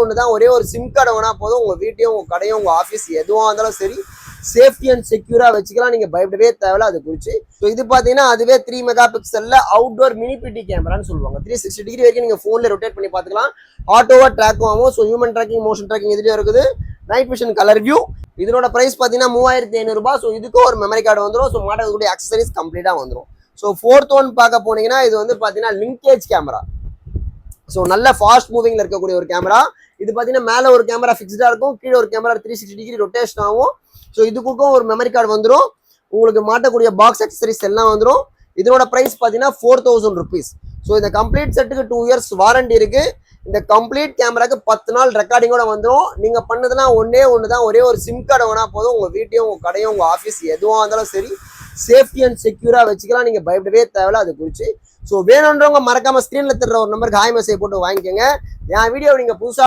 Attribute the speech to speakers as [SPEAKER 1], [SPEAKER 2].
[SPEAKER 1] ஒன்று தான், ஒரே ஒரு சிம் கார்டு வேணா போதும், உங்கள் வீட்டையும் உங்கள் கடையும் உங்கள் ஆஃபீஸ் எதுவாக இருந்தாலும் சரி சேஃப்டி அண்ட் செக்யூரா வச்சுக்கலாம். நீங்க பயப்படவே தேவையில்ல அது குறிச்சு. ஸோ இது பாத்தீங்கன்னா அதுவே 3 மெகா பிக்சல்ல அவுட்டோர் மினி பிடி கேமரான்னு சொல்லுவாங்க. 360 டிகிரி வரைக்கும் நீங்க போன்ல ரொட்டேட் பண்ணி பார்த்துக்கலாம். ஆட்டோவா ட்ராக்கும் ஆகும். So human tracking, motion tracking இதுலயும் இருக்குது. Night vision, colour view. இதனோட பிரைஸ் பாத்தீங்கன்னா 3500 ரூபாய். ஸோ இதுக்கும் ஒரு மெமரி கார்டு வந்துடும். ஸோ மாட்டக்கூடிய அக்சசரிஸ் கம்ப்ளீட்டா வந்துடும். ஸோ ஃபோர்த் ஒன் பார்க்க போனீங்கன்னா இது வந்து பாத்தீங்கன்னா லிங்கேஜ் கேமரா. ஸோ நல்ல ஃபாஸ்ட் மூவிங்ல இருக்கக்கூடிய ஒரு கேமரா. இது பாத்தீங்கன்னா மேல ஒரு கேமரா ஃபிக்ஸ்டா இருக்கும், கீழே ஒரு கேமரா 360 டிகிரி ரொட்டேஷன் ஆகும். ஸோ இதுக்கும் ஒரு மெமரி கார்டு வந்துடும். உங்களுக்கு மாட்டக்கூடிய பாக்ஸ் அக்சசரிஸ் எல்லாம் வந்துடும். இதனோட பிரைஸ் பார்த்தீங்கன்னா 4000 rupees. ஸோ இந்த கம்ப்ளீட் செட்டுக்கு 2 years வாரண்டி இருக்கு. இந்த கம்ப்ளீட் கேமராக்கு 10 நாள் ரெக்கார்டிங்கோட வந்துடும். நீங்க பண்ணதுன்னா ஒன்னே ஒன்று தான், ஒரே ஒரு சிம் கார்டு வேணா போதும், உங்க வீட்டையும் உங்க கடையும் உங்க ஆஃபீஸ் எதுவாக இருந்தாலும் சரி சேஃப்டி அண்ட் செக்யூரா வச்சுக்கலாம். நீங்க பயப்படவே தேவையில்ல அது குறிச்சு. ஸோ வேணுன்றவங்க மறக்காம ஸ்கிரீன்ல தர்ற ஒரு நம்பருக்கு ஹாய் மெசேஜ் போட்டு வாங்கிக்கோங்க. என் வீடியோ நீங்க புதுசா